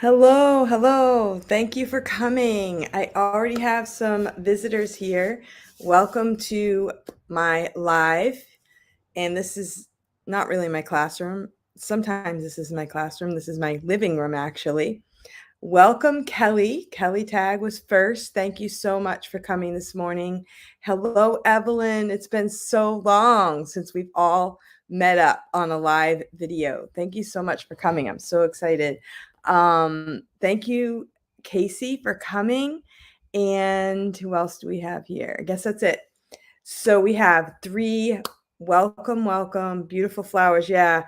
Hello, hello. Thank you for coming. I already have some visitors here. Welcome to my live. And this is not really my classroom. Sometimes this is my classroom. This is my living room, actually. Welcome, Kelly. Kelly Tag was first. Thank you so much for coming this morning. Hello, Evelyn. It's been so long since we've all met up on a live video. Thank you so much for coming. I'm so excited. Thank you, Casey, for coming. And who else do we have here? I guess that's it. So we have three. Welcome, beautiful flowers. Yeah,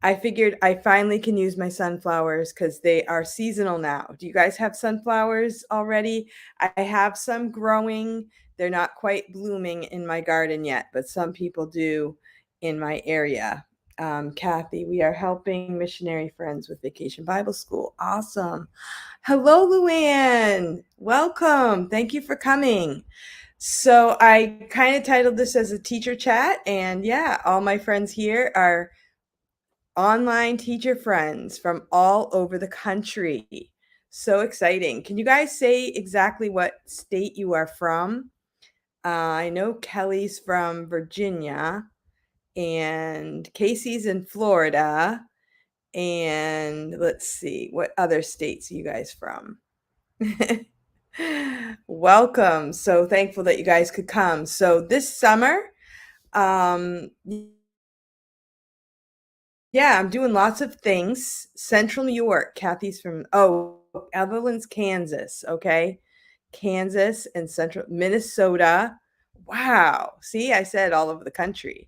I figured I finally can use my sunflowers because they are seasonal now. Do you guys have sunflowers already? I have some growing. They're not quite blooming in my garden yet, but some people do in my area. Kathy, we are helping missionary friends with Vacation Bible School. Awesome. Hello, Luann. Welcome. Thank you for coming. So I kind of titled this as a teacher chat, and yeah, all my friends here are online teacher friends from all over the country. So exciting. Can you guys say exactly what state you are from? I know Kelly's from Virginia and Casey's in Florida. And let's see, what other states are you guys from? Welcome. So thankful that you guys could come. So this summer, um, yeah, I'm doing lots of things. Central New York. Kathy's from, Evelyn's Kansas. Okay. Kansas and Central Minnesota. Wow. See, I said all over the country.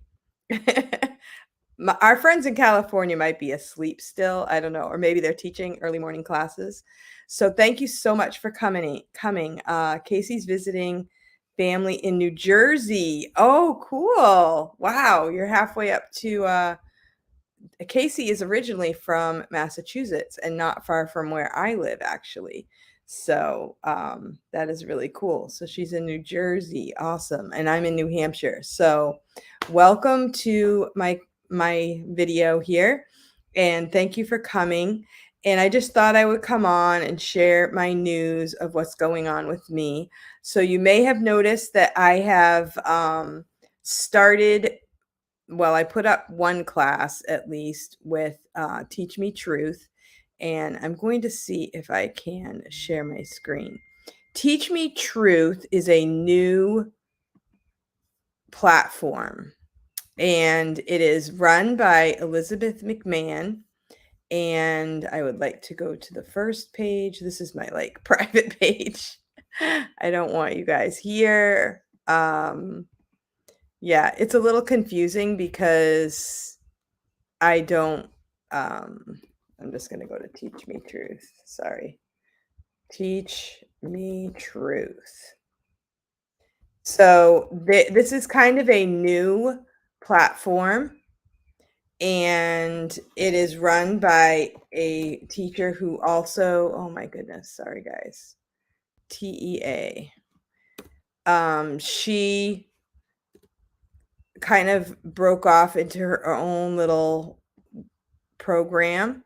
Our friends in California might be asleep still. I don't know. Or maybe they're teaching early morning classes. So thank you so much for coming. Casey's visiting family in New Jersey. Oh, cool. Wow. You're halfway up to Casey is originally from Massachusetts and not far from where I live, actually. So that is really cool. So she's in New Jersey. Awesome. And I'm in New Hampshire. So welcome to my video here. And thank you for coming. And I just thought I would come on and share my news of what's going on with me. So you may have noticed that I have started, well, I put up one class at least with Teach Me Truth, and I'm going to see if I can share my screen. Teach Me Truth is a new platform, and it is run by Elizabeth McMahon. And I would like to go to the first page. This is my private page. I don't want you guys here. Yeah, it's a little confusing because I don't, I'm just going to go to Teach Me Truth. Sorry. Teach Me Truth. So this is kind of a new platform, and it is run by a teacher who also, oh my goodness, sorry guys, TEA. She kind of broke off into her own little program,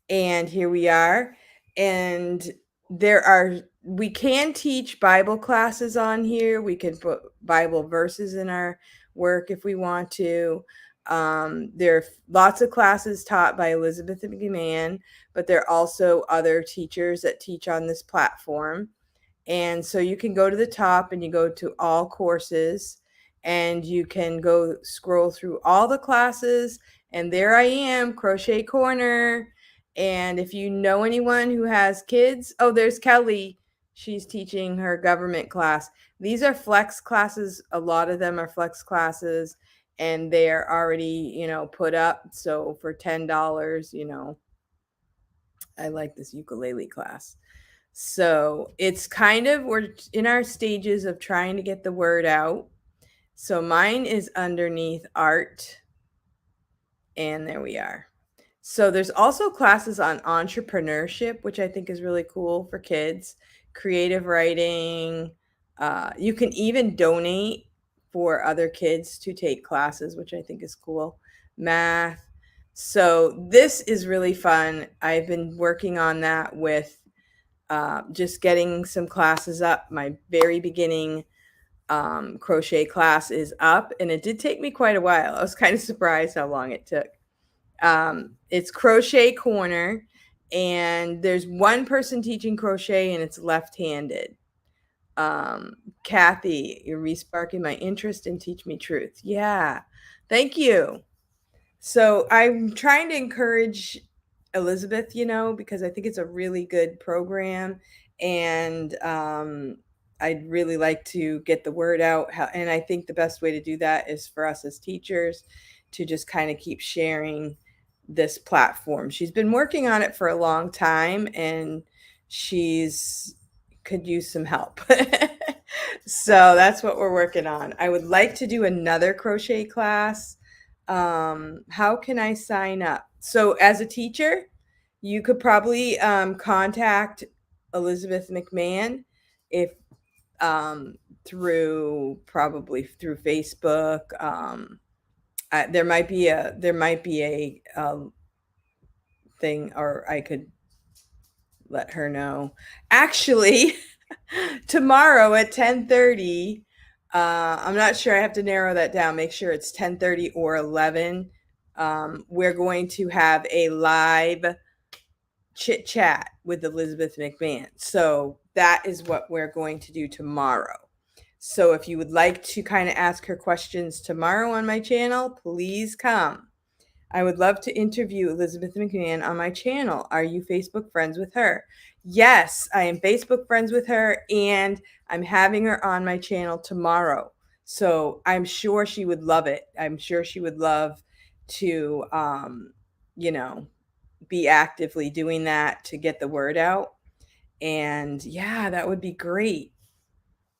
and here we are. And we can teach Bible classes on here. We can put Bible verses in our work if we want to. There are lots of classes taught by Elizabeth McMahon, but there are also other teachers that teach on this platform. And so you can go to the top and you go to all courses, and you can go scroll through all the classes. And there I am, Crochet Corner. And if you know anyone who has kids, oh, there's Kelly. She's teaching her government class. These are flex classes. A lot of them are flex classes, and they're already, put up. So for $10, I like this ukulele class. So it's we're in our stages of trying to get the word out. So mine is underneath art, and there we are. So there's also classes on entrepreneurship, which I think is really cool for kids, creative writing. You can even donate for other kids to take classes, which I think is cool. Math. So this is really fun. I've been working on that with just getting some classes up. My very beginning crochet class is up, and it did take me quite a while. I was kind of surprised how long it took. It's Crochet Corner, and there's one person teaching crochet, and it's left-handed. Kathy, you're resparking my interest in Teach Me Truth. Yeah, thank you. So I'm trying to encourage Elizabeth, because I think it's a really good program, and I'd really like to get the word out. And I think the best way to do that is for us as teachers to just kind of keep sharing this platform. She's been working on it for a long time, and she's could use some help. So that's what we're working on. I would like to do another crochet class. How can I sign up? So as a teacher, you could probably contact Elizabeth McMahon if through Facebook. There might be a thing, or I could let her know. Actually, tomorrow at 10:30. I'm not sure. I have to narrow that down. Make sure it's 10:30 or 11. We're going to have a live chit chat with Elizabeth McMahon. So that is what we're going to do tomorrow. So if you would like to kind of ask her questions tomorrow on my channel, please come. I would love to interview Elizabeth McMahon on my channel. Are you Facebook friends with her? Yes, I am Facebook friends with her, and I'm having her on my channel tomorrow. So I'm sure she would love it. I'm sure she would love to, be actively doing that to get the word out. And yeah, that would be great.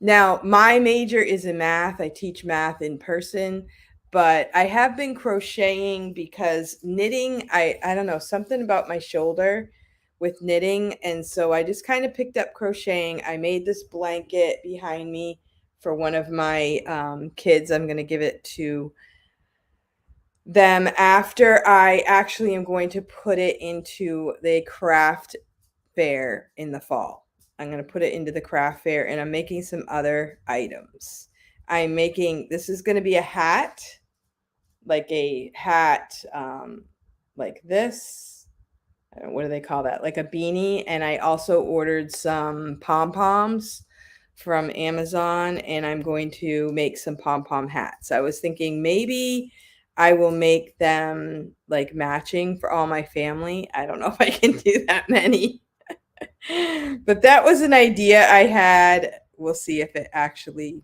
Now, my major is in math. I teach math in person, but I have been crocheting because knitting, I don't know, something about my shoulder with knitting. And so I just kind of picked up crocheting. I made this blanket behind me for one of my kids. I'm going to give it to them after I actually am going to put it into the craft fair in the fall. I'm going to put it into the craft fair, and I'm making some other items. This is going to be a hat, like a hat, like this. What do they call that? Like a beanie. And I also ordered some pom-poms from Amazon, and I'm going to make some pom-pom hats. I was thinking maybe I will make them like matching for all my family. I don't know if I can do that many. But that was an idea I had. We'll see if it actually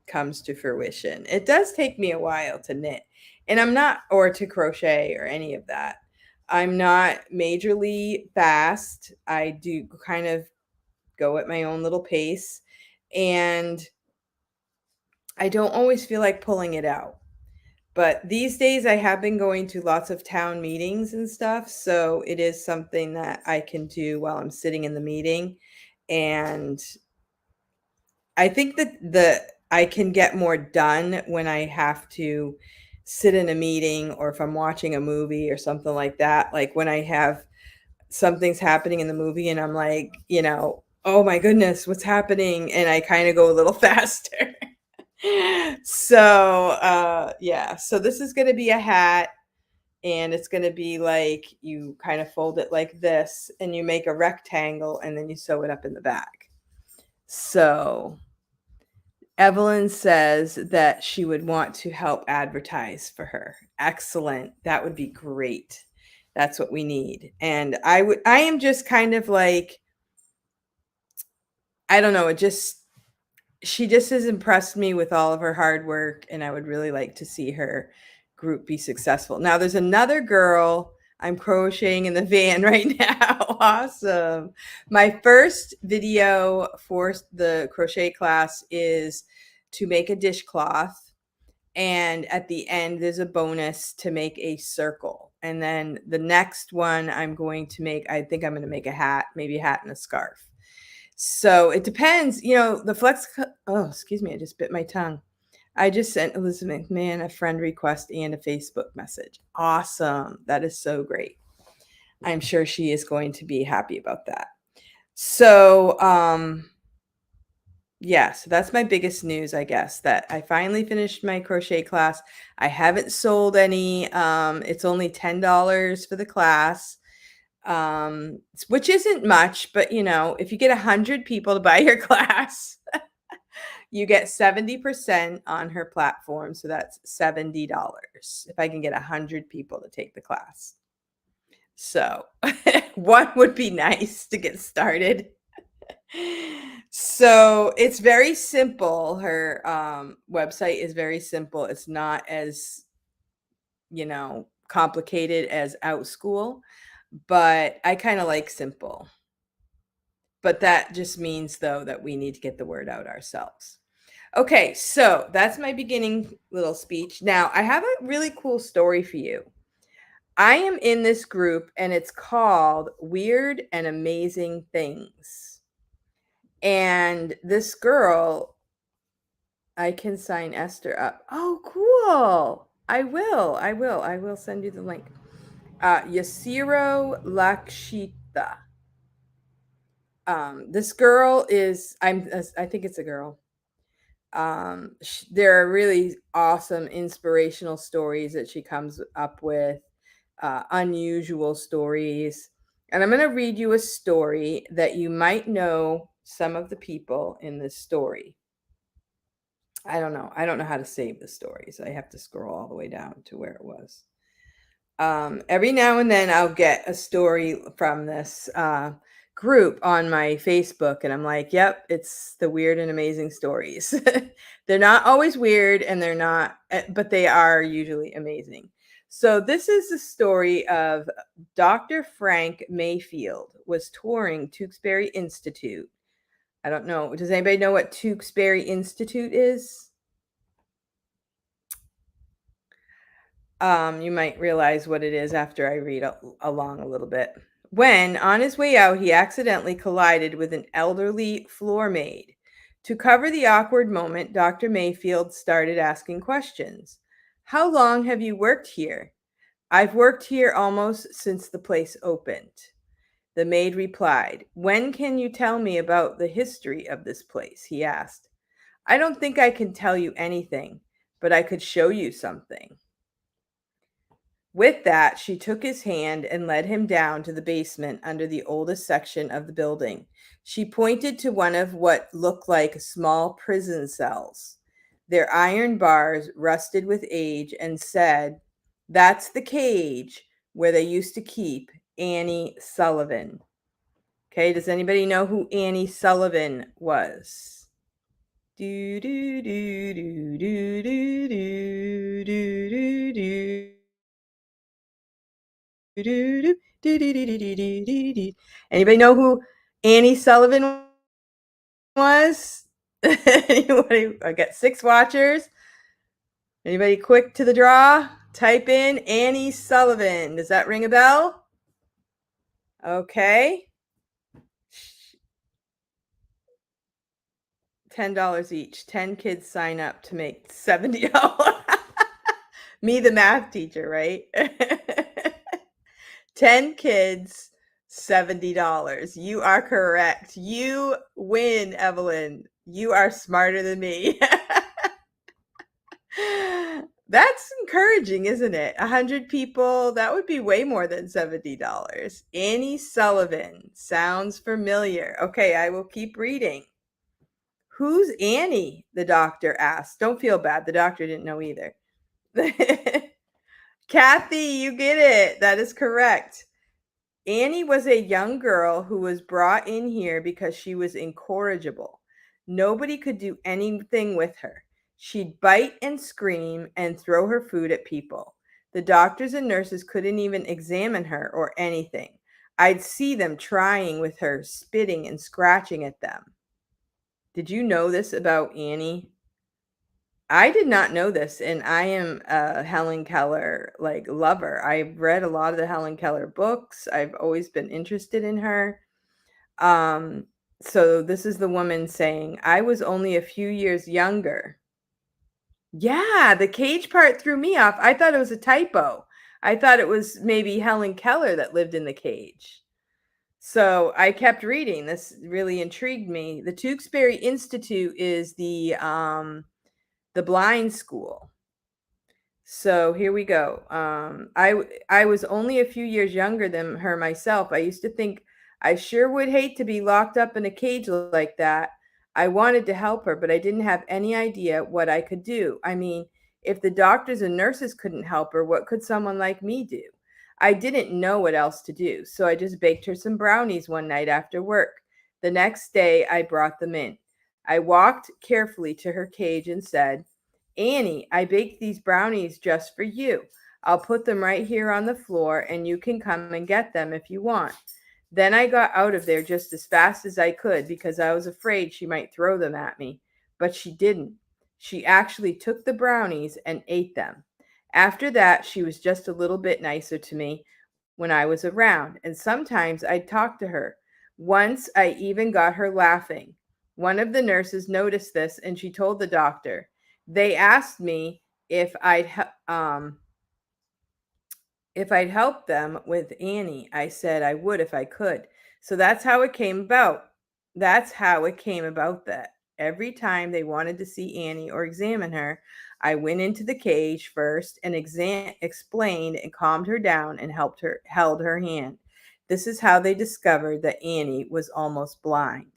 comes to fruition. It does take me a while to knit, and or to crochet or any of that. I'm not majorly fast. I do kind of go at my own little pace, and I don't always feel like pulling it out. But these days I have been going to lots of town meetings and stuff, so it is something that I can do while I'm sitting in the meeting. And I think that I can get more done when I have to sit in a meeting, or if I'm watching a movie or something like that. Like when I have something's happening in the movie and I'm like, oh my goodness, what's happening? And I kind of go a little faster. So, yeah. So this is going to be a hat, and it's going to be like you kind of fold it like this, and you make a rectangle, and then you sew it up in the back. So Evelyn says that she would want to help advertise for her. Excellent. That would be great. That's what we need. And I am just kind of like, I don't know, she just has impressed me with all of her hard work, and I would really like to see her group be successful. Now there's another girl. I'm crocheting in the van right now. Awesome. My first video for the crochet class is to make a dishcloth, and at the end there's a bonus to make a circle. And then the next one I think I'm going to make a hat, maybe a hat and a scarf. So it depends, the excuse me, I just bit my tongue. I just sent Elizabeth McMahon a friend request and a Facebook message. Awesome. That is so great. I'm sure she is going to be happy about that. So, yeah, so that's my biggest news, I guess, that I finally finished my crochet class. I haven't sold any. It's only $10 for the class, which isn't much, but if you get 100 people to buy your class, you get 70% on her platform. So that's $70 if I can get 100 people to take the class. So one would be nice to get started. So it's very simple. Her website is very simple. It's not as, complicated as Outschool, but I kind of like simple. But that just means, though, that we need to get the word out ourselves. Okay, so that's my beginning little speech. Now, I have a really cool story for you. I am in this group, and it's called Weird and Amazing Things. And this girl, I can sign Esther up. Oh, cool. I will send you the link. Yasiro Lakshita. This girl is, I think it's a girl. There are really awesome inspirational stories that she comes up with, unusual stories. And I'm going to read you a story that you might know some of the people in this story. I don't know. I don't know how to save the stories. I have to scroll all the way down to where it was. Every now and then I'll get a story from this group on my Facebook, and I'm like, yep, it's the weird and amazing stories. They're not always weird, and they're not, but they are usually amazing. So this is the story of Dr. Frank Mayfield was touring Tewksbury Institute. I don't know. Does anybody know what Tewksbury Institute is? You might realize what it is after I read along a little bit. When, on his way out, he accidentally collided with an elderly floor maid. To cover the awkward moment, Dr. Mayfield started asking questions. How long have you worked here? I've worked here almost since the place opened. The maid replied. When can you tell me about the history of this place? He asked. I don't think I can tell you anything, but I could show you something. With that, she took his hand and led him down to the basement under the oldest section of the building. She pointed to one of what looked like small prison cells, their iron bars rusted with age, and said, That's the cage where they used to keep Annie Sullivan. Okay, does anybody know who Annie Sullivan was? Do do do do do do do do do. Anybody know who Annie Sullivan was? Anybody? I got 6 watchers. Anybody quick to the draw? Type in Annie Sullivan. Does that ring a bell? Okay. $10 each. 10 kids sign up to make $70. Me, the math teacher, right? 10 kids, $70. You are correct. You win, Evelyn. You are smarter than me. That's encouraging, isn't it? 100 people, that would be way more than $70. Annie Sullivan. Sounds familiar. Okay, I will keep reading. Who's Annie? The doctor asked. Don't feel bad. The doctor didn't know either. Kathy, you get it. That is correct. Annie was a young girl who was brought in here because she was incorrigible. Nobody could do anything with her. She'd bite and scream and throw her food at people. The doctors and nurses couldn't even examine her or anything. I'd see them trying with her, spitting and scratching at them. Did you know this about Annie? I did not know this, and I am a Helen Keller lover. I've read a lot of the Helen Keller books. I've always been interested in her. So this is the woman saying, I was only a few years younger. Yeah, the cage part threw me off. I thought it was a typo. I thought it was maybe Helen Keller that lived in the cage. So I kept reading. This really intrigued me. The Tewksbury Institute is the blind school. So here we go. I was only a few years younger than her myself. I used to think I sure would hate to be locked up in a cage like that. I wanted to help her, but I didn't have any idea what I could do. I mean, if the doctors and nurses couldn't help her, what could someone like me do? I didn't know what else to do, so I just baked her some brownies one night after work. The next day, I brought them in. I walked carefully to her cage and said, Annie, I baked these brownies just for you. I'll put them right here on the floor and you can come and get them if you want. Then I got out of there just as fast as I could because I was afraid she might throw them at me. But she didn't. She actually took the brownies and ate them. After that, she was just a little bit nicer to me when I was around, and sometimes I'd talk to her. Once I even got her laughing. One of the nurses noticed this and she told the doctor. They asked me if I'd help them with Annie. I said I would if I could. So that's how it came about. That's how it came about that every time they wanted to see Annie or examine her, I went into the cage first and explained and calmed her down and held her hand. This is how they discovered that Annie was almost blind.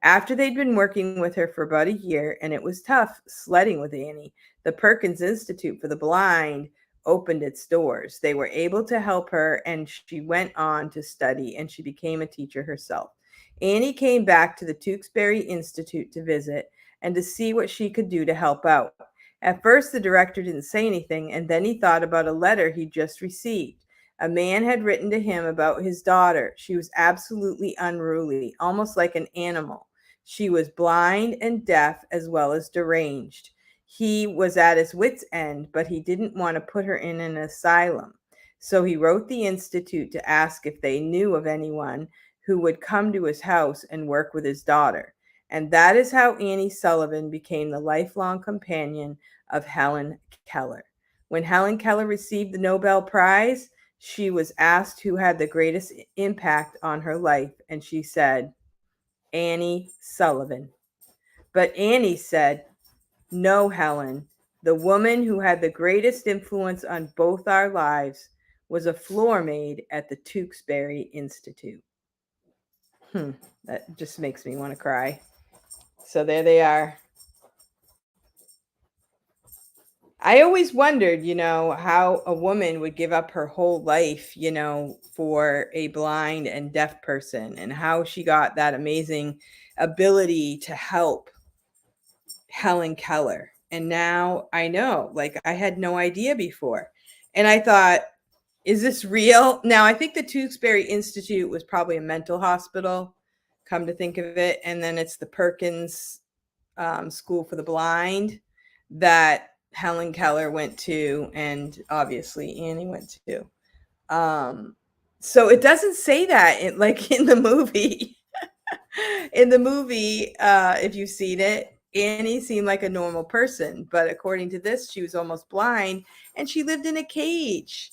After they'd been working with her for about a year and it was tough sledding with Annie, the Perkins Institute for the Blind opened its doors. They were able to help her, and she went on to study and she became a teacher herself. Annie came back to the Tewksbury Institute to visit and to see what she could do to help out. At first, the director didn't say anything, and then he thought about a letter he'd just received. A man had written to him about his daughter. She was absolutely unruly, almost like an animal. She was blind and deaf as well as deranged. He was at his wits' end, but he didn't want to put her in an asylum. So he wrote the Institute to ask if they knew of anyone who would come to his house and work with his daughter. And that is how Annie Sullivan became the lifelong companion of Helen Keller. When Helen Keller received the Nobel Prize, she was asked who had the greatest impact on her life, and she said, Annie Sullivan. But Annie said, no, Helen, the woman who had the greatest influence on both our lives was a floor maid at the Tewksbury Institute. Hmm, that just makes me want to cry. So there they are. I always wondered, how a woman would give up her whole life, for a blind and deaf person and how she got that amazing ability to help Helen Keller. And now I know, like I had no idea before. And I thought, is this real? Now, I think the Tewksbury Institute was probably a mental hospital, come to think of it. And then it's the Perkins School for the Blind that Helen Keller went to, and obviously Annie went to. So it doesn't say that like in the movie. In the movie, if you've seen it, Annie seemed like a normal person, but according to this, she was almost blind and she lived in a cage.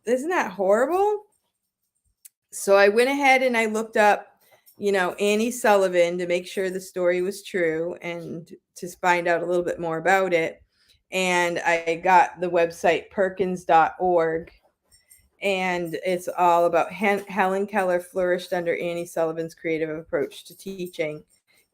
Isn't that horrible? So I went ahead and I looked up, Annie Sullivan to make sure the story was true and to find out a little bit more about it. And I got the website perkins.org, and it's all about Helen Keller flourished under Annie Sullivan's creative approach to teaching.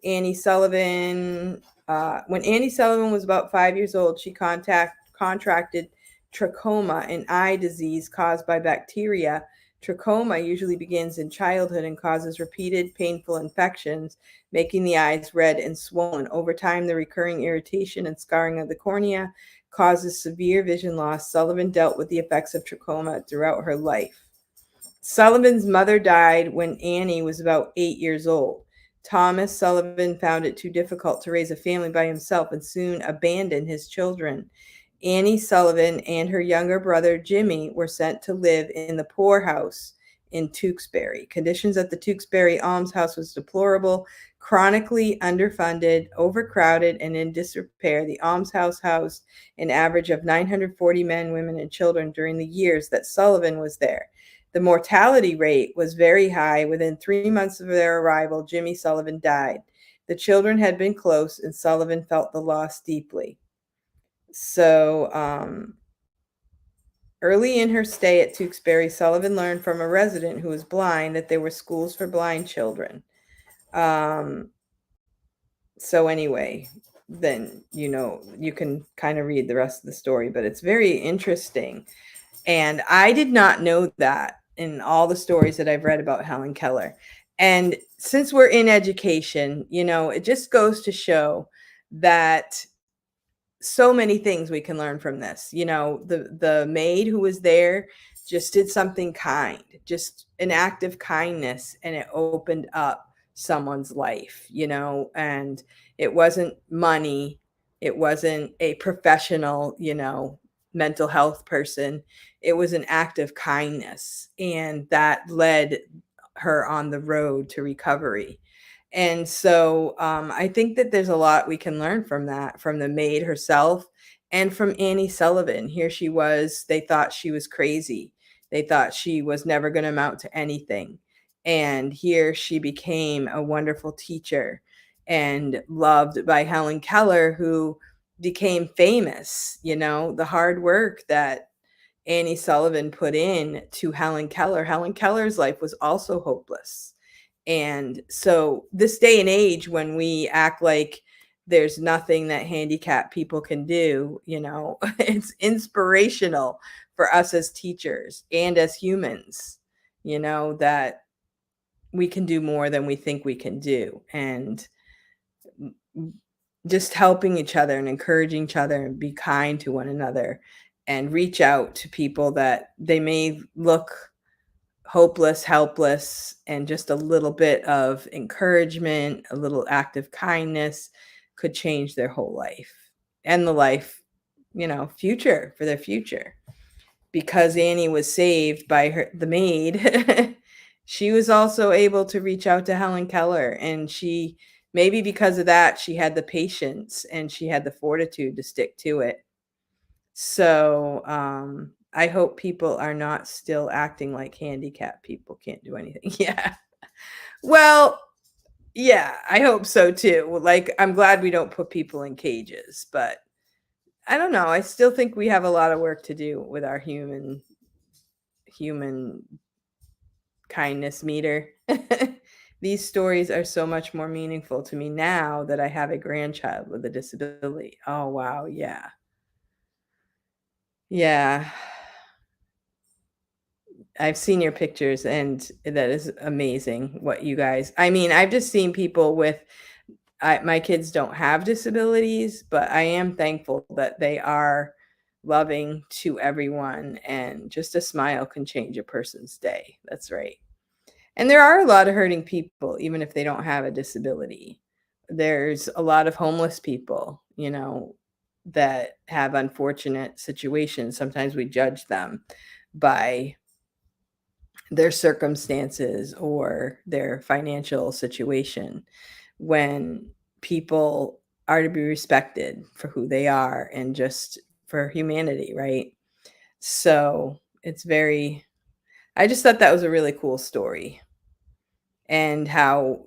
When Annie Sullivan was about 5 years old, she contracted trachoma, an eye disease caused by bacteria. Trachoma usually begins in childhood and causes repeated painful infections, making the eyes red and swollen. Over time, the recurring irritation and scarring of the cornea causes severe vision loss. Sullivan dealt with the effects of trachoma throughout her life. Sullivan's mother died when Annie was about 8 years old. Thomas Sullivan found it too difficult to raise a family by himself and soon abandoned his children. Annie Sullivan and her younger brother Jimmy were sent to live in the poorhouse in Tewksbury. Conditions at the Tewksbury Almshouse was deplorable, chronically underfunded, overcrowded, and in disrepair. The almshouse housed an average of 940 men, women, and children during the years that Sullivan was there. The mortality rate was very high. Within 3 months of their arrival, Jimmy Sullivan died. The children had been close, and Sullivan felt the loss deeply. So, early in her stay at Tewksbury, Sullivan learned from a resident who was blind that there were schools for blind children. Um, so anyway, then you can kind of read the rest of the story, but it's very interesting. And I did not know that in all the stories that I've read about Helen Keller. And since we're in education, it just goes to show that so many things we can learn from this. The maid who was there just did something kind, just an act of kindness, and it opened up someone's life, and it wasn't money, it wasn't a professional, mental health person. It was an act of kindness, and that led her on the road to recovery. And so I think that there's a lot we can learn from that, from the maid herself and from Annie Sullivan. Here she was. They thought she was crazy. They thought she was never going to amount to anything. And here she became a wonderful teacher and loved by Helen Keller, who became famous. The hard work that Annie Sullivan put in to Helen Keller. Helen Keller's life was also hopeless. And so this day and age, when we act like there's nothing that handicapped people can do, it's inspirational for us as teachers and as humans, that we can do more than we think we can do. And just helping each other and encouraging each other and be kind to one another and reach out to people that they may look hopeless, helpless, and just a little bit of encouragement, a little act of kindness could change their whole life and the life, future for their future. Because Annie was saved by the maid, she was also able to reach out to Helen Keller, and maybe because of that, she had the patience and she had the fortitude to stick to it. So, I hope people are not still acting like handicapped people can't do anything. Yeah. Well, yeah, I hope so too. Like, I'm glad we don't put people in cages, but I don't know. I still think we have a lot of work to do with our human kindness meter. These stories are so much more meaningful to me now that I have a grandchild with a disability. Oh, wow. Yeah. Yeah. I've seen your pictures, and that is amazing what you guys. I mean, I've just seen people with my kids don't have disabilities, but I am thankful that they are loving to everyone, and just a smile can change a person's day. That's right. And there are a lot of hurting people, even if they don't have a disability. There's a lot of homeless people, that have unfortunate situations. Sometimes we judge them by their circumstances or their financial situation, when people are to be respected for who they are and just for humanity, right? So I just thought that was a really cool story. And how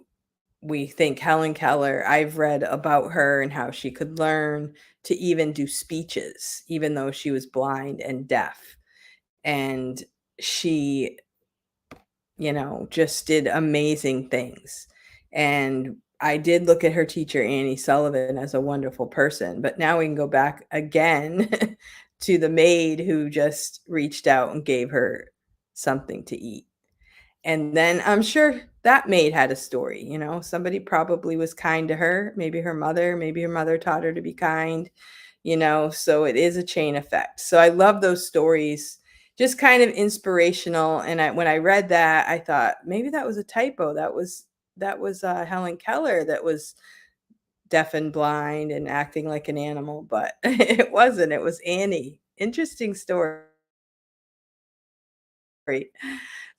we think Helen Keller, I've read about her and how she could learn to even do speeches, even though she was blind and deaf. And she just did amazing things. And I did look at her teacher, Annie Sullivan, as a wonderful person. But now we can go back again to the maid who just reached out and gave her something to eat. And then I'm sure that maid had a story. Somebody probably was kind to her, maybe her mother taught her to be kind, so it is a chain effect. So I love those stories, just kind of inspirational. And when I read that, I thought maybe that was a typo. That was Helen Keller that was deaf and blind and acting like an animal, but it wasn't. It was Annie. Interesting story.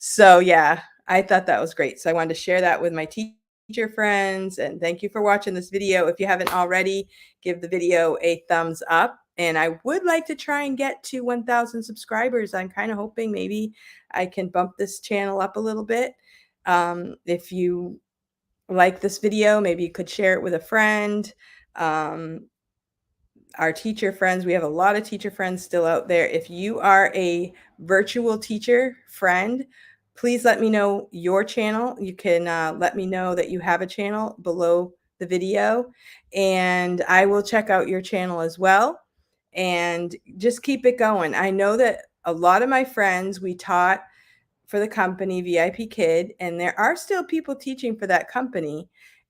So yeah, I thought that was great. So I wanted to share that with my teacher friends, and thank you for watching this video. If you haven't already, give the video a thumbs up. And I would like to try and get to 1,000 subscribers. I'm kind of hoping maybe I can bump this channel up a little bit. If you like this video, maybe you could share it with a friend. Um, our teacher friends, we have a lot of teacher friends still out there. If you are a virtual teacher friend, please let me know your channel. You can let me know that you have a channel below the video, and I will check out your channel as well. And just keep it going. I know that a lot of my friends, we taught for the company VIP Kid, and there are still people teaching for that company.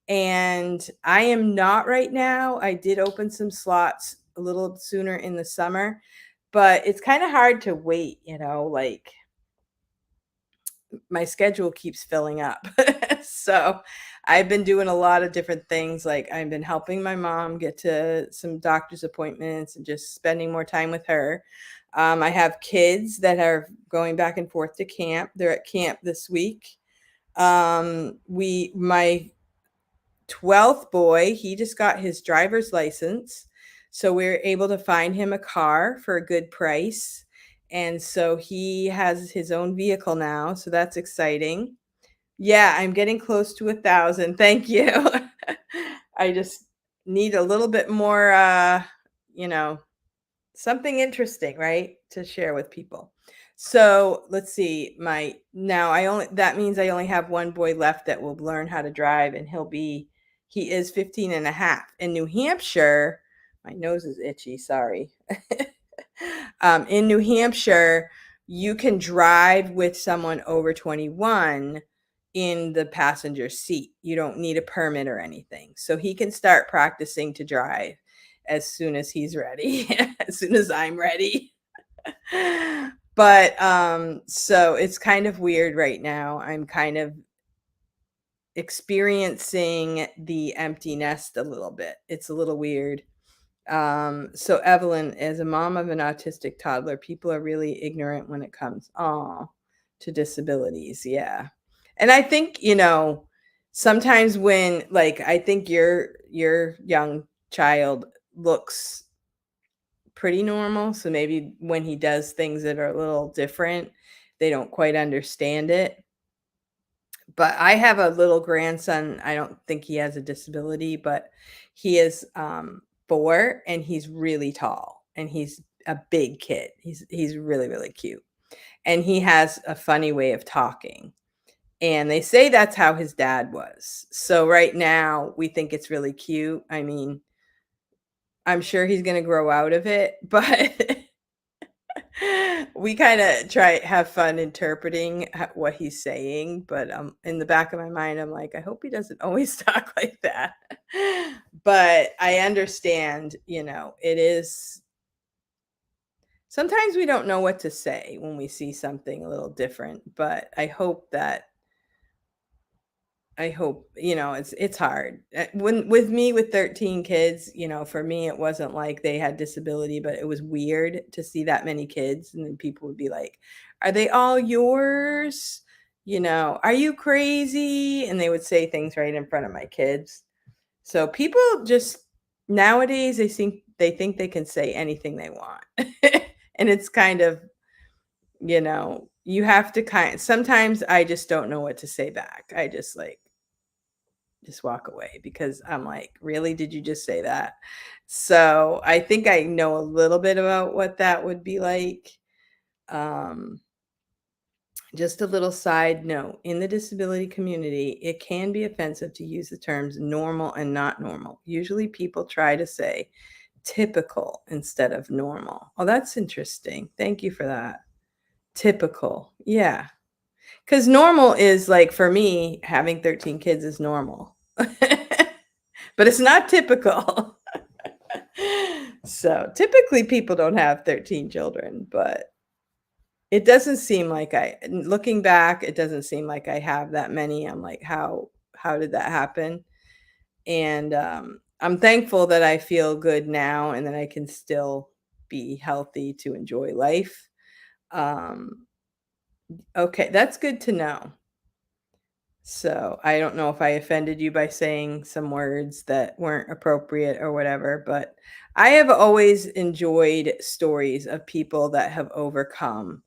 And I am not right now. I did open some slots a little sooner in the summer, but it's kind of hard to wait, like my schedule keeps filling up. So I've been doing a lot of different things. Like I've been helping my mom get to some doctor's appointments and just spending more time with her. I have kids that are going back and forth to camp. They're at camp this week. My 12th boy, he just got his driver's license. So we are able to find him a car for a good price. And so he has his own vehicle now. So that's exciting. Yeah, I'm getting close to 1,000. Thank you. I just need a little bit more, you know, something interesting, right, to share with people. So let's see. That means I only have one boy left that will learn how to drive, and he is 15 and a half. In New Hampshire, my nose is itchy, sorry. In New Hampshire, you can drive with someone over 21 in the passenger seat. You don't need a permit or anything. So he can start practicing to drive as soon as he's ready, as soon as I'm ready. But so it's kind of weird right now. I'm kind of experiencing the empty nest a little bit. It's a little weird. So Evelyn, as a mom of an autistic toddler, people are really ignorant when it comes to disabilities. Yeah. And I think, sometimes when I think your young child looks pretty normal. So maybe when he does things that are a little different, they don't quite understand it. But I have a little grandson. I don't think he has a disability, but he is 4, and he's really tall, and he's a big kid. He's really, really cute. And he has a funny way of talking. And they say that's how his dad was. So right now we think it's really cute. I mean, I'm sure he's going to grow out of it, but we kind of have fun interpreting what he's saying, but in the back of my mind I'm like, I hope he doesn't always talk like that. But I understand, it is sometimes we don't know what to say when we see something a little different, but it's hard. When with me with 13 kids, for me it wasn't like they had disability, but it was weird to see that many kids, and then people would be like, "Are they all yours? Are you crazy?" And they would say things right in front of my kids. So people just nowadays they think they can say anything they want. And it's kind of, you have to sometimes I just don't know what to say back. I just walk away because I'm like, really? Did you just say that? So I think I know a little bit about what that would be like. Um, just a little side note, in the disability community, it can be offensive to use the terms normal and not normal. Usually people try to say typical instead of normal. Oh, that's interesting. Thank you for that. Typical. Yeah. Because normal is like, for me, having 13 kids is normal. But it's not typical. So typically people don't have 13 children, but it doesn't seem like looking back, it doesn't seem like I have that many. I'm like, how did that happen? And I'm thankful that I feel good now and that I can still be healthy to enjoy life. Um, Okay, that's good to know. So I don't know if I offended you by saying some words that weren't appropriate or whatever, but I have always enjoyed stories of people that have overcome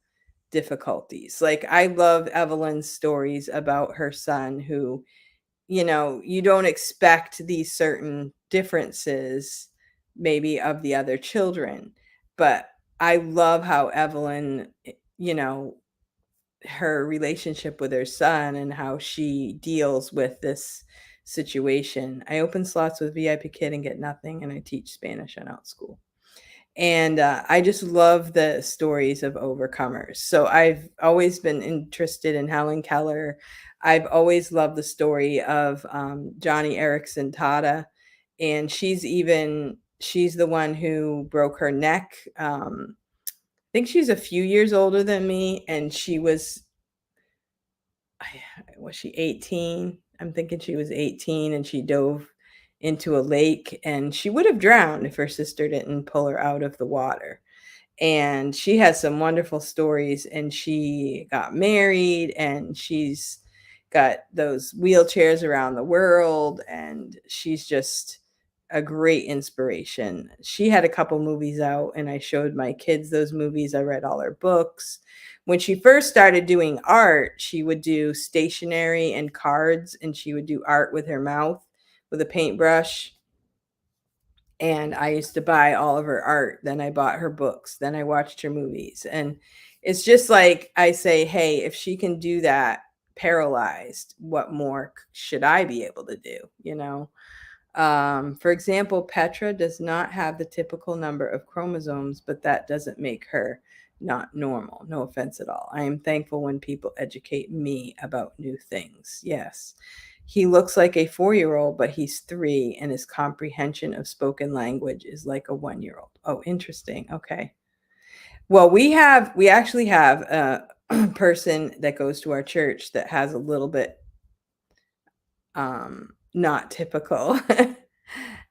difficulties. Like I love Evelyn's stories about her son who, you don't expect these certain differences maybe of the other children, but I love how Evelyn, you know, her relationship with her son and how she deals with this situation. I open slots with VIP Kid and get nothing, and I teach Spanish on Outschool. And I just love the stories of overcomers. So I've always been interested in Helen Keller. I've always loved the story of Johnny Erickson Tata, and she's the one who broke her neck. I think she's a few years older than me, and was she 18? I'm thinking she was 18 and she dove into a lake and she would have drowned if her sister didn't pull her out of the water. And she has some wonderful stories and she got married and she's got those wheelchairs around the world and she's just a great inspiration. She had a couple movies out and I showed my kids those movies. I read all her books. When she first started doing art, she would do stationery and cards and she would do art with her mouth with a paintbrush, and I used to buy all of her art. Then I bought her books. Then I watched her movies. And it's just like I say, hey, if she can do that paralyzed, what more should I be able to do? For example, Petra does not have the typical number of chromosomes, but that doesn't make her not normal. No offense at all. I am thankful when people educate me about new things. Yes. He looks like a 4-year-old, but he's 3, and his comprehension of spoken language is like a 1-year-old. Oh, interesting. Okay. Well, we actually have a person that goes to our church that has a little bit not typical.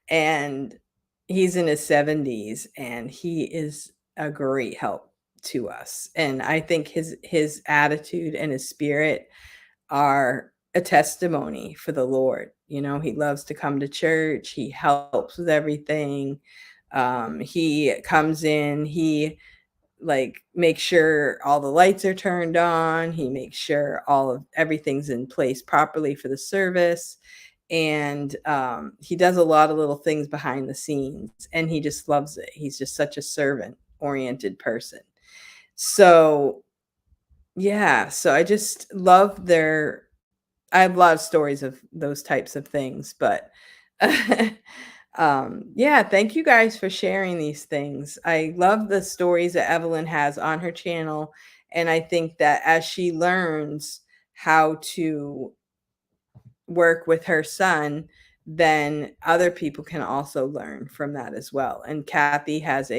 And he's in his 70s and he is a great help to us. And I think his attitude and his spirit are a testimony for the Lord. He loves to come to church, he helps with everything. He comes in, he like make sure all the lights are turned on, he makes sure all of everything's in place properly for the service, and he does a lot of little things behind the scenes and he just loves it. He's just such a servant oriented person. So yeah, so I just love I have a lot of stories of those types of things, but yeah, thank you guys for sharing these things. I love the stories that Evelyn has on her channel. And I think that as she learns how to work with her son, then other people can also learn from that as well. And Kathy has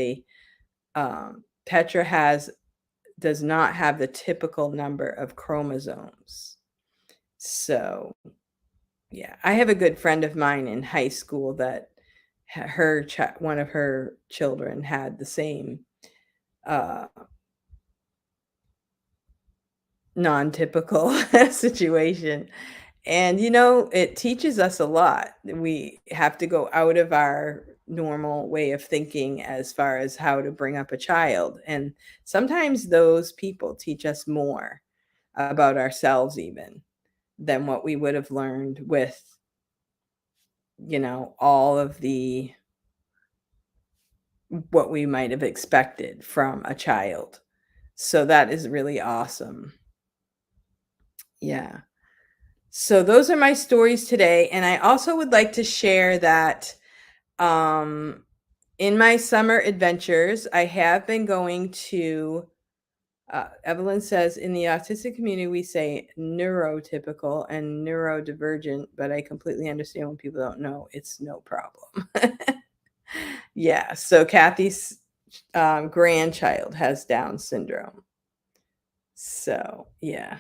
Petra does not have the typical number of chromosomes. So yeah, I have a good friend of mine in high school that one of her children had the same uh, non-typical situation. And it teaches us a lot. We have to go out of our normal way of thinking as far as how to bring up a child. And sometimes those people teach us more about ourselves even than what we would have learned with all of the what we might have expected from a child. So that is really awesome. Yeah. So those are my stories today. And I also would like to share that in my summer adventures, I have been going to, Evelyn says, in the autistic community, we say neurotypical and neurodivergent, but I completely understand when people don't know, it's no problem. Yeah. So Kathy's grandchild has Down syndrome. So, yeah.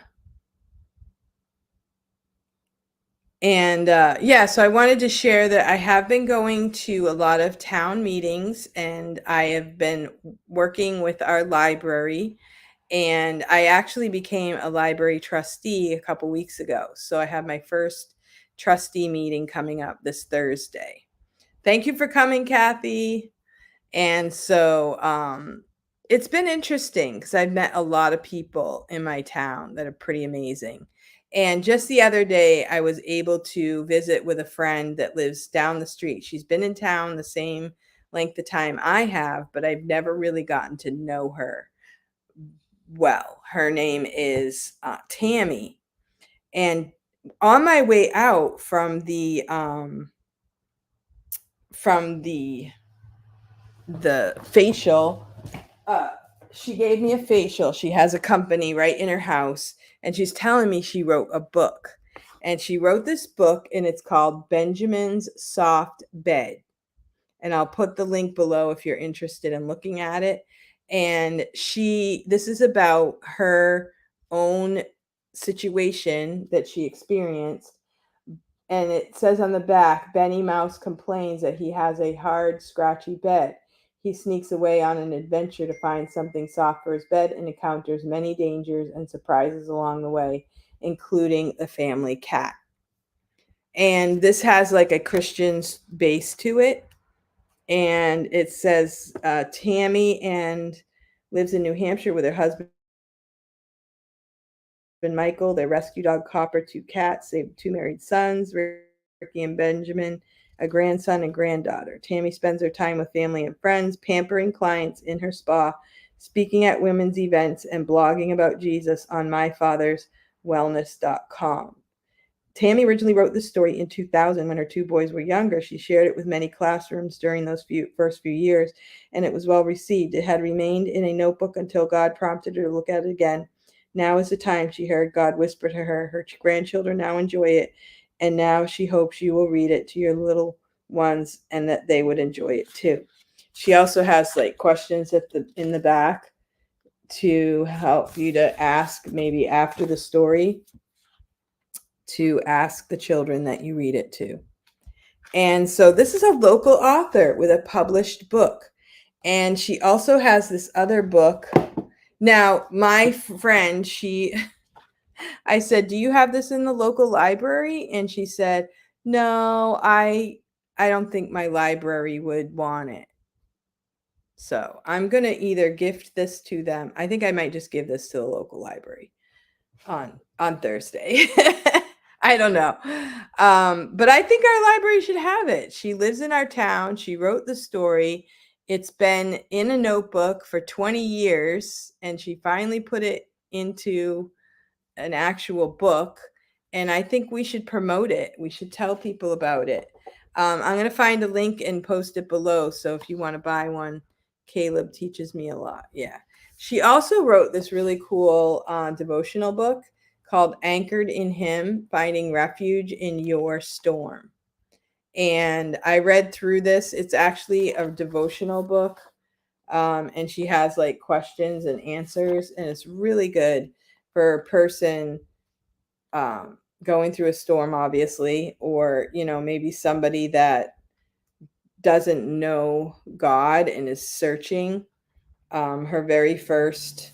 And yeah, so I wanted to share that I have been going to a lot of town meetings and I have been working with our library. And I actually became a library trustee a couple weeks ago. So I have my first trustee meeting coming up this Thursday. Thank you for coming, Kathy. And so it's been interesting because I've met a lot of people in my town that are pretty amazing. And just the other day, I was able to visit with a friend that lives down the street. She's been in town the same length of time I have, but I've never really gotten to know her well. Her name is Tammy. And on my way out from the facial, uh, she gave me a facial. She has a company right in her house, and she's telling me she wrote a book. And she wrote this book, and it's called Benjamin's Soft Bed. And I'll put the link below if you're interested in looking at it. And this is about her own situation that she experienced. And it says on the back, Benny Mouse complains that he has a hard, scratchy bed. He sneaks away on an adventure to find something soft for his bed and encounters many dangers and surprises along the way, including the family cat. And this has like a Christian base to it. And it says Tammy and lives in New Hampshire with her husband Michael, their rescue dog Copper, two cats. They have two married sons, Ricky and Benjamin, a grandson and granddaughter. Tammy spends her time with family and friends, pampering clients in her spa, speaking at women's events, and blogging about Jesus on myfatherswellness.com. Tammy originally wrote this story in 2000 when her two boys were younger. She shared it with many classrooms during those first few years, and it was well received. It had remained in a notebook until God prompted her to look at it again. Now is the time, she heard God whisper to her. Her grandchildren now enjoy it, and now she hopes you will read it to your little ones and that they would enjoy it too. She also has like questions in the back to help you to ask maybe after the story, to ask the children that you read it to. And so this is a local author with a published book. And she also has this other book. Now, my friend, I said, "Do you have this in the local library?" And she said, "No, I don't think my library would want it." So I'm going to either gift this to them. I think I might just give this to the local library on Thursday. I don't know. But I think our library should have it. She lives in our town. She wrote the story. It's been in a notebook for 20 years, and she finally put it into an actual book. And I think we should promote it. We should tell people about it. I'm going to find a link and post it below. So if you want to buy one, Caleb teaches me a lot. Yeah. She also wrote this really cool devotional book called Anchored in Him, Finding Refuge in Your Storm. And I read through this. It's actually a devotional book. And she has like questions and answers. And it's really good for a person going through a storm, obviously, or, maybe somebody that doesn't know God and is searching. Her very first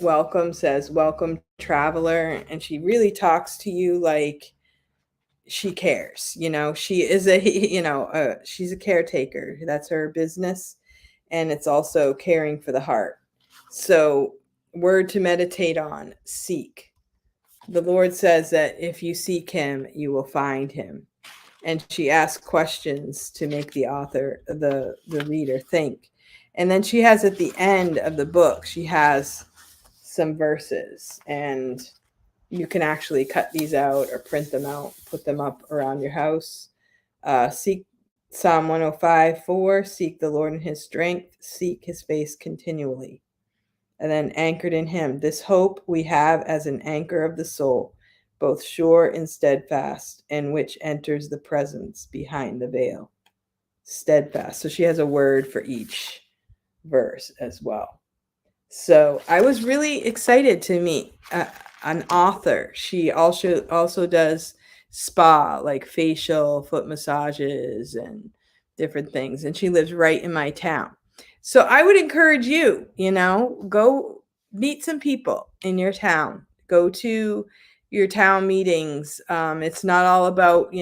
welcome says, "Welcome, traveler." And she really talks to you like she cares. She is she's a caretaker. That's her business. And it's also caring for the heart. So, word to meditate on: seek. The Lord says that if you seek him, you will find him. And she asks questions to make the author, the reader, think. And then she has at the end of the book, she has some verses, and you can actually cut these out or print them out, put them up around your house. Seek Psalm 105:4, seek the Lord in his strength, seek his face continually. And then anchored in him, this hope we have as an anchor of the soul, both sure and steadfast, and which enters the presence behind the veil. Steadfast. So she has a word for each verse as well. So I was really excited to meet an author. She also does spa, like facial, foot massages, and different things. And she lives right in my town. So I would encourage you, go meet some people in your town. Go to your town meetings. It's not all about,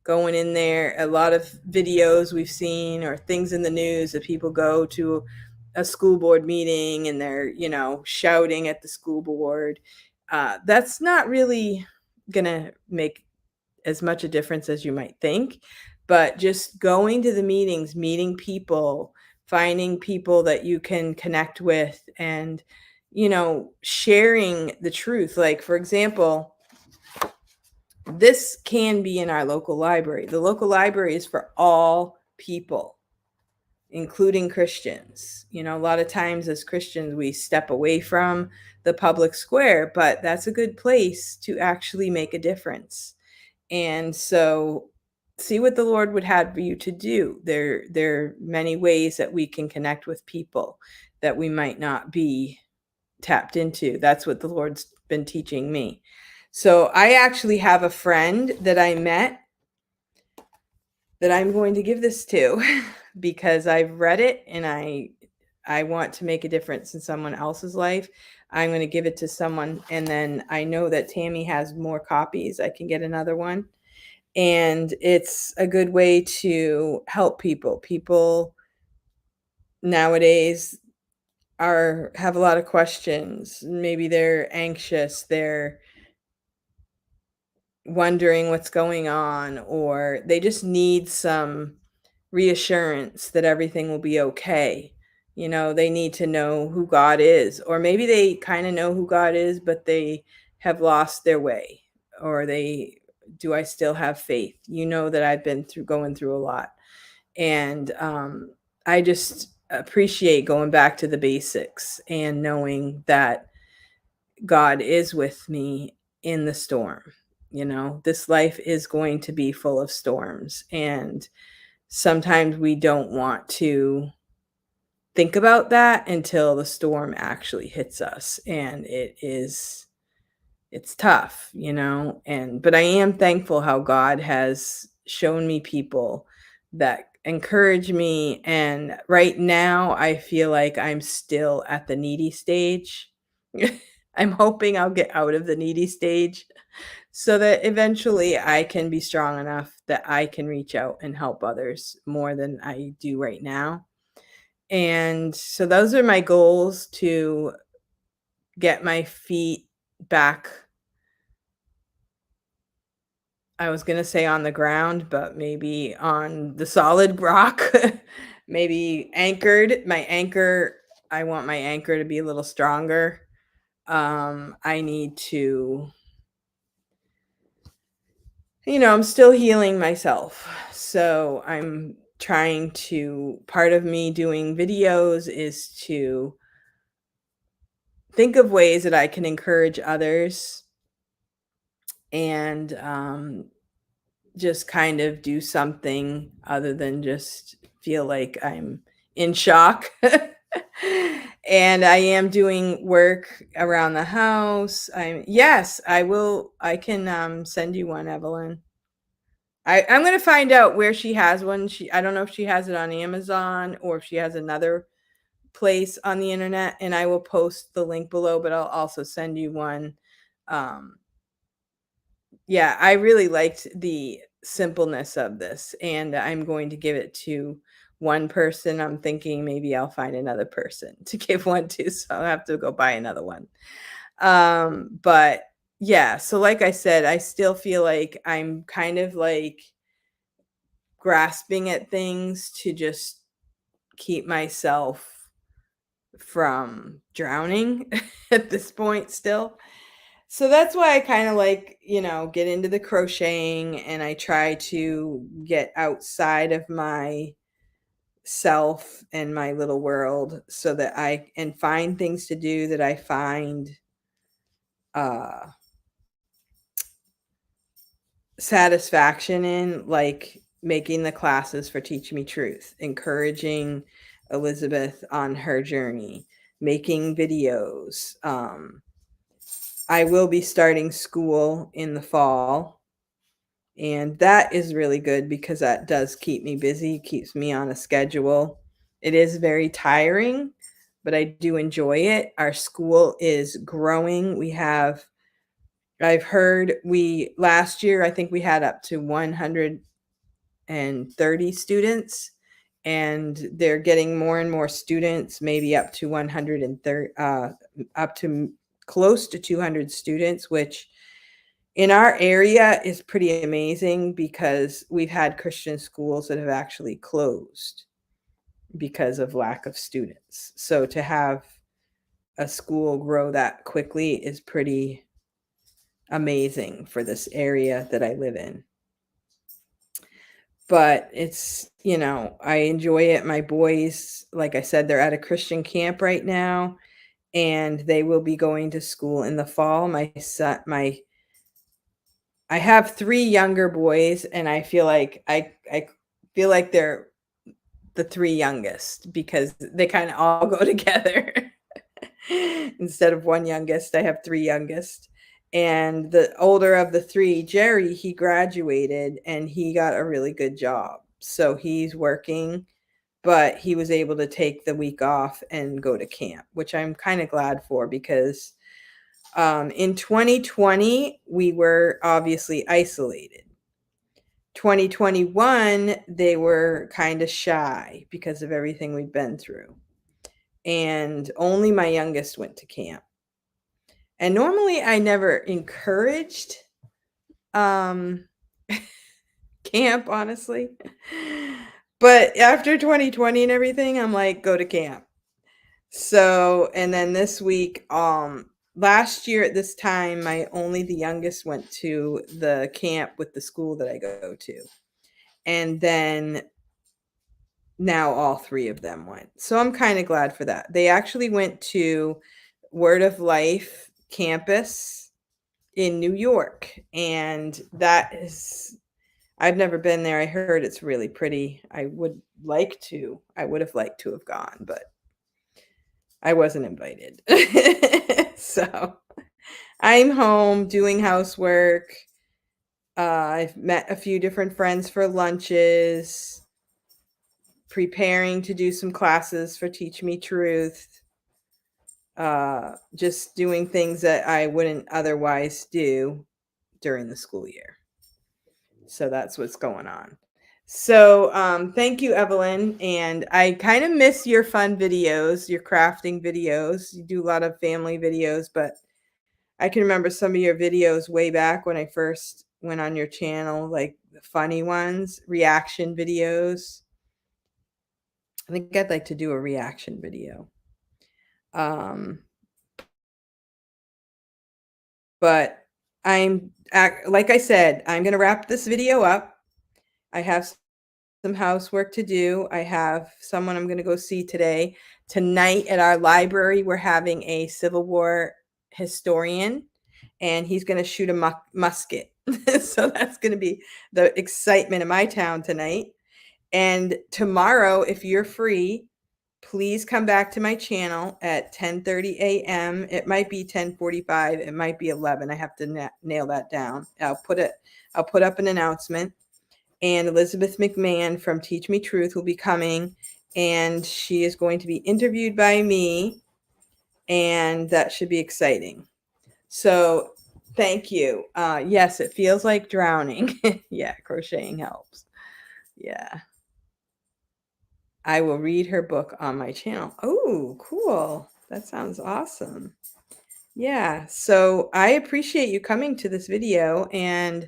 going in there. A lot of videos we've seen or things in the news that people go to a school board meeting and they're, shouting at the school board. That's not really going to make as much a difference as you might think. But just going to the meetings, meeting people, finding people that you can connect with, and, sharing the truth. Like, for example, this can be in our local library. The local library is for all people, including Christians. A lot of times as Christians, we step away from the public square, but that's a good place to actually make a difference. And so see what the Lord would have for you to do. There are many ways that we can connect with people that we might not be tapped into. That's what the Lord's been teaching me. So I actually have a friend that I met that I'm going to give this to because I've read it and I want to make a difference in someone else's life. I'm going to give it to someone, and then I know that Tammy has more copies. I can get another one. And it's a good way to help people. People nowadays have a lot of questions. Maybe they're anxious, they're wondering what's going on, or they just need some reassurance that everything will be okay. They need to know who God is, or maybe they kind of know who God is, but they have lost their way, or do I still have faith? That I've been going through a lot. And I just appreciate going back to the basics and knowing that God is with me in the storm. This life is going to be full of storms, and sometimes we don't want to think about that until the storm actually hits us, and it's tough, but I am thankful how God has shown me people that encourage me. And right now I feel like I'm still at the needy stage. I'm hoping I'll get out of the needy stage so that eventually I can be strong enough that I can reach out and help others more than I do right now. And so those are my goals, to get my feet back. I was going to say on the ground, but maybe on the solid rock, maybe anchored. I want my anchor to be a little stronger. I need to, I'm still healing myself. So I'm trying to, part of me doing videos is to think of ways that I can encourage others, and just kind of do something other than just feel like I'm in shock. And I am doing work around the house. Yes, I will. I can send you one, Evelyn. I'm going to find out where she has one. I don't know if she has it on Amazon or if she has another place on the internet, and I will post the link below, but I'll also send you one. Yeah, I really liked the simpleness of this, and I'm going to give it to one person. I'm thinking maybe I'll find another person to give one to, so I'll have to go buy another one. But yeah, so like I said, I still feel like I'm kind of like grasping at things to just keep myself from drowning at this point still. So that's why I kind of like, get into the crocheting, and I try to get outside of my self and my little world so that I and find things to do that I find uh satisfaction in, like making the classes for Teach Me Truth, encouraging Elizabeth on her journey, making videos. I will be starting school in the fall, and that is really good because that does keep me busy, keeps me on a schedule. It is very tiring, but I do enjoy it. Our school is growing. I've heard last year, I think we had up to 130 students, and they're getting more and more students, maybe up to 130, up to close to 200 students, which in our area is pretty amazing because we've had Christian schools that have actually closed because of lack of students. So to have a school grow that quickly is pretty amazing for this area that I live in. But it's, I enjoy it. My boys, like I said, they're at a Christian camp right now, and they will be going to school in the fall. I have 3 younger boys, and I feel like I feel like they're the 3 youngest because they kind of all go together. Instead of 1 youngest, I have 3 youngest. And the older of the 3, Jerry, he graduated and he got a really good job. So he's working, but he was able to take the week off and go to camp, which I'm kind of glad for because in 2020, we were obviously isolated. 2021, they were kind of shy because of everything we've been through. And only my youngest went to camp. And normally I never encouraged camp, honestly. But after 2020 and everything, I'm like, go to camp. So, and then this week, last year at this time, the youngest went to the camp with the school that I go to. And then now all 3 of them went. So I'm kind of glad for that. They actually went to Word of Life campus in New York. And I've never been there. I heard it's really pretty. I would have liked to have gone, but I wasn't invited. So I'm home doing housework. I've met a few different friends for lunches, preparing to do some classes for Teach Me Truth, just doing things that I wouldn't otherwise do during the school year. So that's what's going on. So thank you, Evelyn. And I kind of miss your fun videos, your crafting videos. You do a lot of family videos, but I can remember some of your videos way back when I first went on your channel, like the funny ones, reaction videos. I think I'd like to do a reaction video. But like I said, I'm going to wrap this video up. I have some housework to do. I have someone I'm going to go see today. Tonight at our library, we're having a Civil War historian, and he's going to shoot a musket. So that's going to be the excitement of my town tonight. And tomorrow, if you're free, please come back to my channel at 10:30 a.m. It might be 10:45. It might be 11. I have to nail that down. I'll put up an announcement. And Elizabeth McMahon from Teach Me Truth will be coming, and she is going to be interviewed by me, and that should be exciting. So thank you. Yes, it feels like drowning. Yeah, crocheting helps. Yeah. I will read her book on my channel. Oh, cool. That sounds awesome. Yeah, so I appreciate you coming to this video, and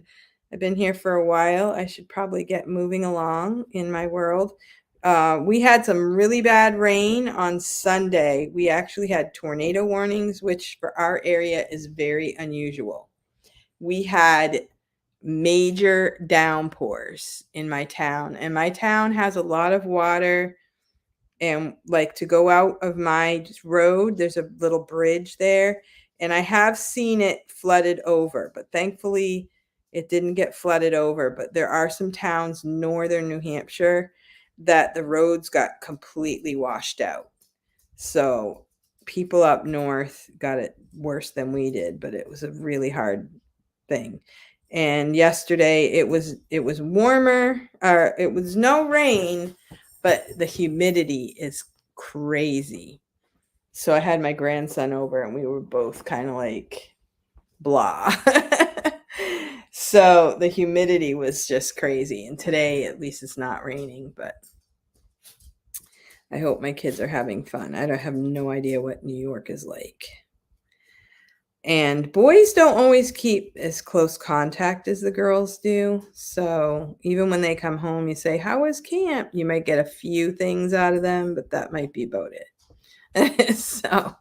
I've been here for a while. I should probably get moving along in my world. We had some really bad rain on Sunday. We actually had tornado warnings, which for our area is very unusual. We had major downpours in my town, and my town has a lot of water. And like to go out of my road, there's a little bridge there, and I have seen it flooded over, but thankfully it didn't get flooded over. But there are some towns, northern New Hampshire, that the roads got completely washed out. So people up north got it worse than we did, but it was a really hard thing. And yesterday it was warmer, it was no rain, but the humidity is crazy. So I had my grandson over and we were both kind of like blah. So the humidity was just crazy. And today, at least it's not raining, but I hope my kids are having fun. I don't have no idea what New York is like. And boys don't always keep as close contact as the girls do. So even when they come home, you say, "How was camp?" You might get a few things out of them, but that might be about it. So,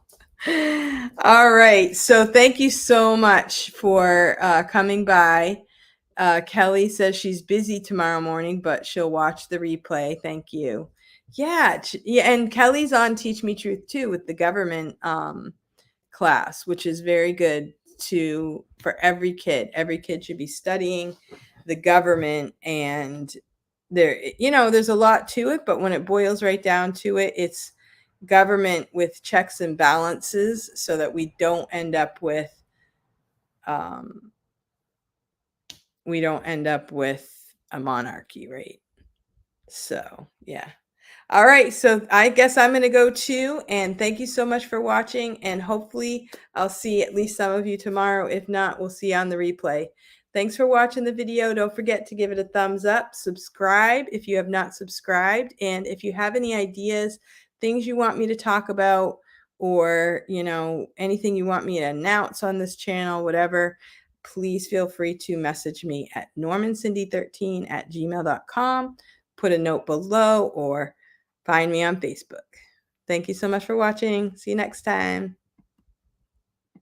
all right. So thank you so much for coming by. Kelly says she's busy tomorrow morning, but she'll watch the replay. Thank you. Yeah, yeah, and Kelly's on Teach Me Truth too with the government class, which is very good to for every kid. Every kid should be studying the government, and there's a lot to it, but when it boils right down to it, it's government with checks and balances so that um, we don't end up with a monarchy, right? So, yeah. All right, so I guess I'm going to go too. And thank you so much for watching. And hopefully, I'll see at least some of you tomorrow. If not, we'll see you on the replay. Thanks for watching the video. Don't forget to give it a thumbs up. Subscribe if you have not subscribed. And if you have any ideas, things you want me to talk about, or anything you want me to announce on this channel, whatever, please feel free to message me at normancindy13@gmail.com. Put a note below or find me on Facebook. Thank you so much for watching. See you next time.